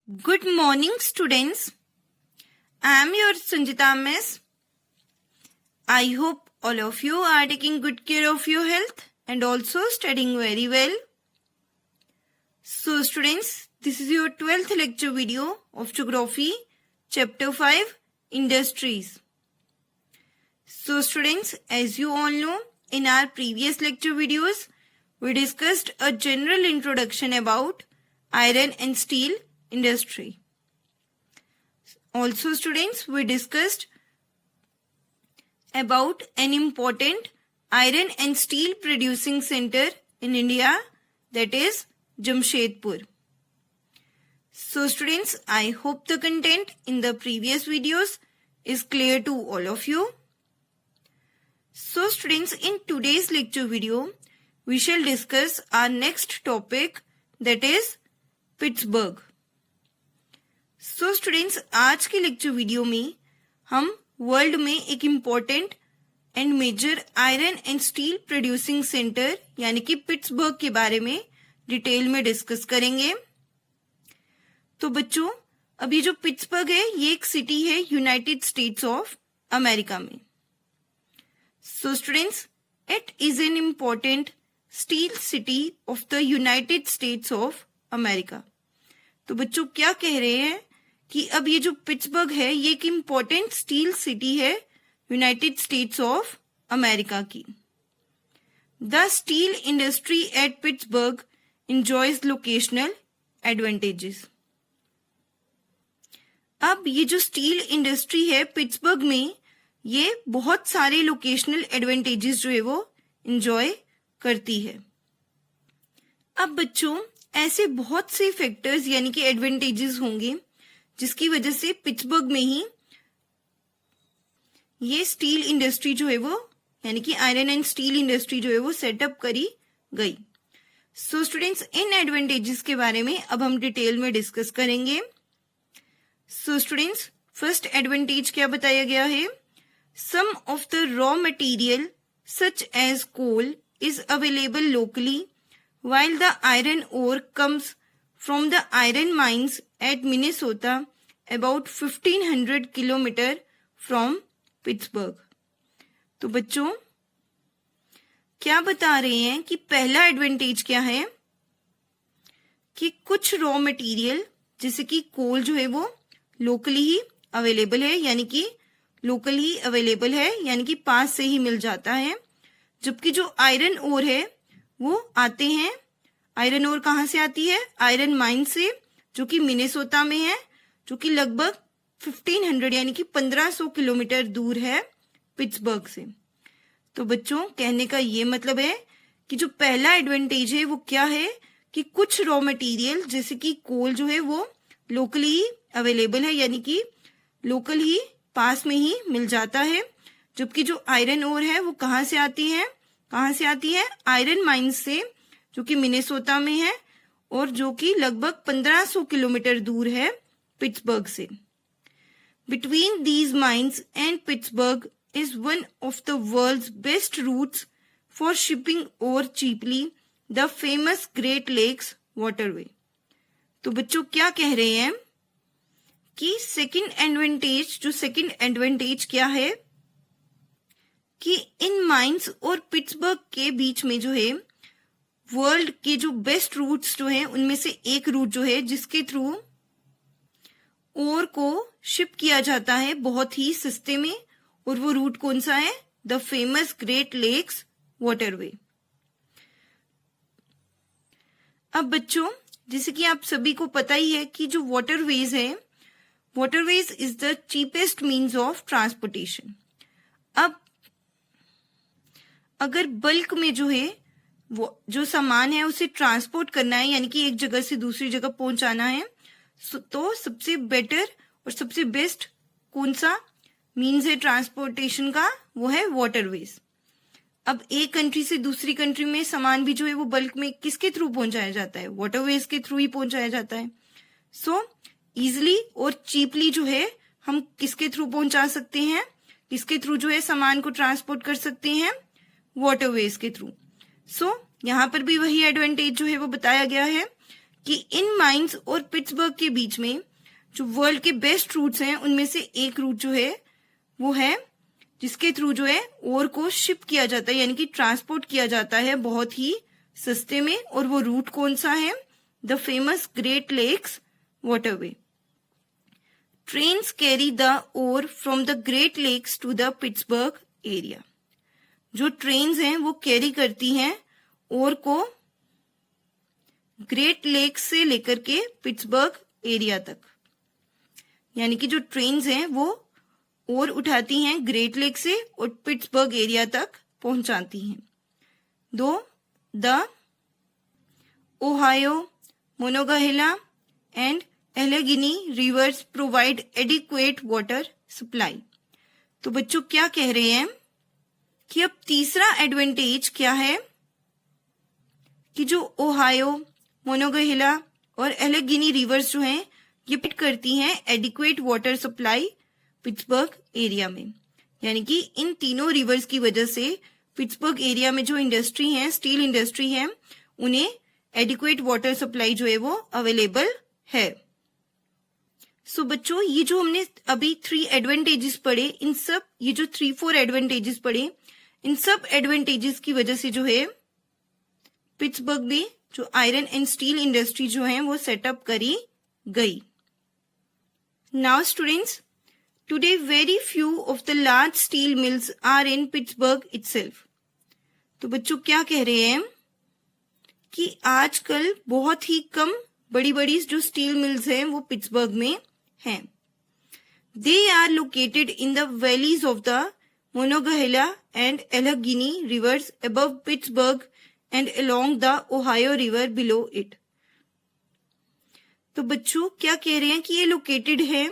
Good morning, students. I am your Sanjita Miss. I hope all of you are taking good care of your health and also studying very well. So, students, this is your 12th lecture video of Geography, Chapter 5, Industries. So, students, as you all know, in our previous lecture videos, we discussed a general introduction about iron and steel industry. Also, students, we discussed about an important iron and steel producing center in India, that is Jamshedpur. So, students, I hope the content in the previous videos is clear to all of you. So, students, in today's lecture video, we shall discuss our next topic, that is Pittsburgh. So, students, आज के lecture video में हम world में एक important and major iron and steel producing center यानी कि Pittsburgh के बारे में डिटेल में डिस्कस करेंगे. तो बच्चों, अभी जो पिट्सबर्ग है ये एक सिटी है यूनाइटेड स्टेट्स ऑफ अमेरिका में. So students, it is an important steel city of the United states of America. तो बच्चों क्या कह रहे हैं कि अब ये जो पिट्सबर्ग है ये एक इम्पोर्टेंट स्टील सिटी है यूनाइटेड स्टेट्स ऑफ अमेरिका की. The steel industry at Pittsburgh enjoys locational advantages. अब ये जो स्टील इंडस्ट्री है पिट्सबर्ग में ये बहुत सारे लोकेशनल एडवांटेजेस जो है वो एंजॉय करती है. अब बच्चों, ऐसे बहुत से फैक्टर्स यानी कि एडवांटेजेस होंगे जिसकी वजह से पिट्सबर्ग में ही ये स्टील इंडस्ट्री जो है वो यानी कि आयरन एंड स्टील इंडस्ट्री जो है वो सेटअप करी गई. सो स्टूडेंट्स, इन एडवांटेजेस के बारे में अब हम डिटेल में डिस्कस करेंगे. सो स्टूडेंट्स, फर्स्ट एडवांटेज क्या बताया गया है? Some of the raw material such as coal is available locally while the iron ore comes from the iron mines at Minnesota about 1500 kilometer from Pittsburgh. तो बच्चों क्या बता रहे हैं कि पहला एडवांटेज क्या है कि कुछ रॉ मटेरियल जैसे कि कोल जो है वो लोकली ही अवेलेबल है यानी कि लोकल ही अवेलेबल है यानी कि पास से ही मिल जाता है, जबकि जो आयरन ओर है वो आते हैं. आयरन ओर कहाँ से आती है? आयरन माइन से, जो कि मिनेसोटा में है, जो कि लगभग 1500 यानी कि 1500 किलोमीटर दूर है पिट्सबर्ग से. तो बच्चों कहने का ये मतलब है कि जो पहला एडवांटेज है वो क्या है कि कुछ रॉ मटेरियल जैसे कि कोल जो है वो लोकली ही अवेलेबल है यानी कि लोकल ही पास में ही मिल जाता है, जबकि जो आयरन ओर है वो कहाँ से आती है? आयरन माइंस से, जो कि मिनेसोटा में है और जो कि लगभग 1500 किलोमीटर दूर है पिट्सबर्ग से. Between these mines and Pittsburgh is one of the world's best routes for shipping और cheaply the famous Great Lakes waterway. तो बच्चों क्या कह रहे हैं कि सेकंड एडवांटेज क्या है कि इन माइंस और पिट्सबर्ग के बीच में जो है वर्ल्ड के जो बेस्ट रूट्स जो है उनमें से एक रूट जो है जिसके थ्रू ओर को शिप किया जाता है बहुत ही सस्ते में, और वो रूट कौन सा है? The famous Great Lakes waterway. अब बच्चों, जैसे कि आप सभी को पता ही है कि जो वाटरवेज है, waterways is the cheapest means of transportation. अब अगर बल्क में जो है वो जो सामान है उसे ट्रांसपोर्ट करना है यानी कि एक जगह से दूसरी जगह पहुंचाना है, तो सबसे बेटर और सबसे बेस्ट कौन सा मीन्स है ट्रांसपोर्टेशन का? वो है वाटरवेज. अब एक कंट्री से दूसरी कंट्री में सामान भी जो है वो बल्क में किसके थ्रू पहुंचाया जाता है? वाटरवेज के थ्रू ही पहुंचाया जाता है. सो इजिली और चीपली जो है हम किसके थ्रू पहुंचा सकते हैं? किसके थ्रू जो है सामान को ट्रांसपोर्ट कर सकते हैं? वाटरवेज के थ्रू. सो यहाँ पर भी वही एडवांटेज जो है वो बताया गया है कि इन माइंस और पिट्सबर्ग के बीच में जो वर्ल्ड के बेस्ट रूट्स हैं उनमें से एक रूट जो है वो है जिसके थ्रू जो है ओर को शिप किया जाता है, यानी कि ट्रांसपोर्ट किया जाता है बहुत ही सस्ते में। और वो रूट कौन सा है? The famous Great Lakes waterway. Trains carry the ore from the Great Lakes to the Pittsburgh area. जो ट्रेन्स हैं वो कैरी करती हैं ओर को ग्रेट लेक्स से लेकर के पिट्सबर्ग एरिया तक, यानी कि जो ट्रेन्स हैं वो और उठाती हैं ग्रेट लेक से और पिट्सबर्ग एरिया तक पहुंचाती हैं। दो the Ohio, Monongahela and Allegheny rivers provide adequate water supply. तो बच्चों क्या कह रहे हैं कि अब तीसरा एडवांटेज क्या है कि जो ओहायो, मोनोगाहेला और एलेगिनी रिवर्स जो हैं ये पिट करती हैं adequate water supply Pittsburgh area में, यानी कि इन तीनों रिवर्स की वजह से पिट्सबर्ग एरिया में जो इंडस्ट्री है, स्टील इंडस्ट्री है, उन्हें एडिक्वेट वाटर सप्लाई जो है वो अवेलेबल है। सो बच्चों ये जो हमने अभी 3 एडवांटेजेस पढ़े, इन सब ये जो 3-4 एडवांटेजेस पढ़े, इन सब एडवांटेजेस की वजह से जो है पिट्सबर्ग में जो आयरन एंड स्टील इंडस्ट्री जो है वो सेटअप करी गई। Now students, today very few of the large steel mills are in Pittsburgh itself। तो बच्चों क्या कह रहे हैं कि आजकल बहुत ही कम बड़ी बड़ी जो स्टील मिल्स हैं वो पिट्सबर्ग में हैं। They are located in the valleys of the Monongahela and Allegheny rivers above Pittsburgh and along the Ohio River below it। तो बच्चों क्या कह रहे हैं कि ये लोकेटेड है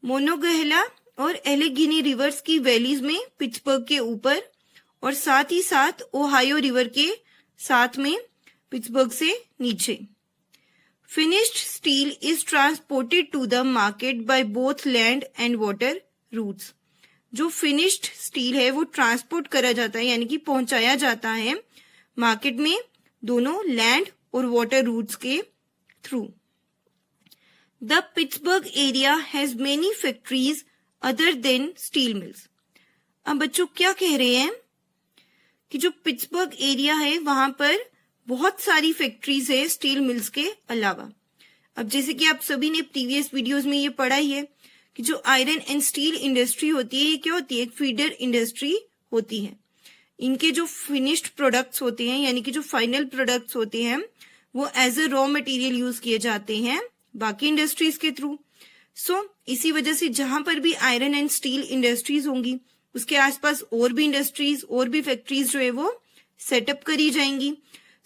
मोनोगहेला और एलेगिनी रिवर्स की वैलीज में पिट्सबर्ग के ऊपर और साथ ही साथ ओहायो रिवर के साथ में पिट्सबर्ग से नीचे। Finished steel is transported to the market by both land and water routes. जो फिनिश्ड स्टील है वो ट्रांसपोर्ट करा जाता है, यानी कि पहुंचाया जाता है मार्केट में दोनों लैंड और वाटर रूट्स के through. The Pittsburgh area has many factories other than steel mills। अब बच्चों क्या कह रहे हैं कि जो पिट्सबर्ग एरिया है वहां पर बहुत सारी फैक्ट्रीज है स्टील मिल्स के अलावा। अब जैसे कि आप सभी ने प्रीवियस वीडियोस में ये पढ़ा ही है कि जो आयरन एंड स्टील इंडस्ट्री होती है ये क्या होती है? एक फीडर इंडस्ट्री होती है। इनके जो फिनिश्ड प्रोडक्ट्स होते हैं, यानी कि जो फाइनल प्रोडक्ट्स होते हैं, वो as a raw material use किए जाते हैं बाकी इंडस्ट्रीज के थ्रू। सो इसी वजह से जहां पर भी आयरन एंड स्टील इंडस्ट्रीज होंगी उसके आसपास और भी इंडस्ट्रीज और भी फैक्ट्रीज जो है वो सेटअप करी जाएंगी।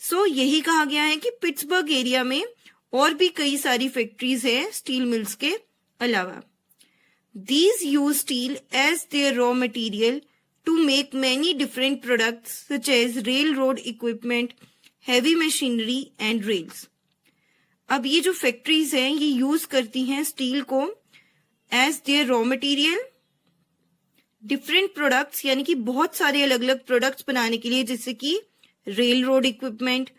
सो यही कहा गया है कि पिट्सबर्ग एरिया में और भी कई सारी फैक्ट्रीज है स्टील मिल्स के अलावा। These use steel as their raw material to make many different products such as rail road equipment, heavy machinery and rails. अब ये जो फैक्ट्रीज हैं ये यूज करती हैं स्टील को as their raw material different products, यानी कि बहुत सारे अलग अलग प्रोडक्ट्स बनाने के लिए, जैसे कि rail road equipment,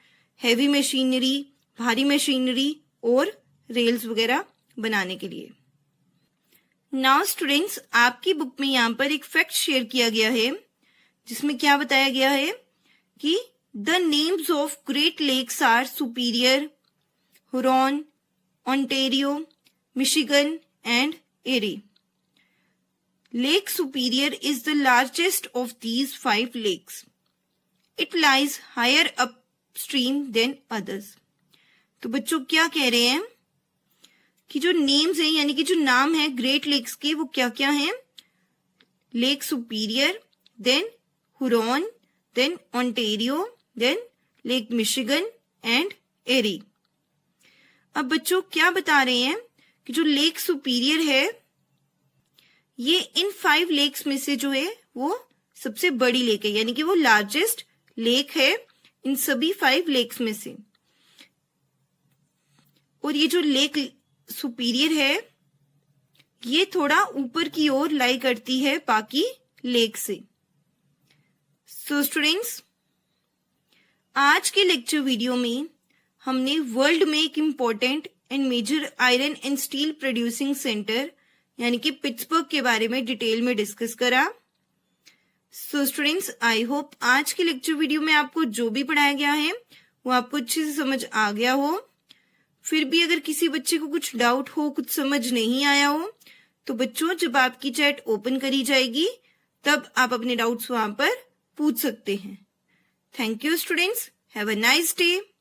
heavy machinery, भारी मशीनरी और रेल्स वगैरह बनाने के लिए। नाउ स्टूडेंट्स, आपकी बुक में यहाँ पर एक फैक्ट शेयर किया गया है जिसमें क्या बताया गया है कि the names of Great Lakes are Superior, Huron, Ontario, Michigan and Erie। Lake Superior is the largest of these 5 lakes। It lies higher upstream than others। तो बच्चों क्या कह रहे हैं कि जो नेम्स हैं, यानी कि जो नाम है ग्रेट लेक्स के, वो क्या क्या हैं? Lake Superior, then Huron, then Ontario, then Lake Michigan and Erie. अब बच्चों क्या बता रहे हैं कि जो लेक सुपीरियर है ये इन 5 लेक्स में से जो है वो सबसे बड़ी लेक है, यानी कि वो लार्जेस्ट लेक है इन सभी 5 लेक्स में से। और ये जो लेक सुपीरियर है ये थोड़ा ऊपर की ओर लाई करती है बाकी लेक से। सो स्टूडेंट्स, आज के लेक्चर वीडियो में हमने वर्ल्ड में एक important and major iron and steel producing center यानी कि पिट्सबर्ग के बारे में डिटेल में डिस्कस करा। सो स्टूडेंट्स, आई होप आज के लेक्चर वीडियो में आपको जो भी पढ़ाया गया है वो आपको अच्छे से समझ आ गया हो। फिर भी अगर किसी बच्चे को कुछ डाउट हो, कुछ समझ नहीं आया हो, तो बच्चों जब आपकी चैट ओपन करी जाएगी तब आप अपने डाउट्स वहां पर पूछ सकते हैं। Thank you students, have a nice day.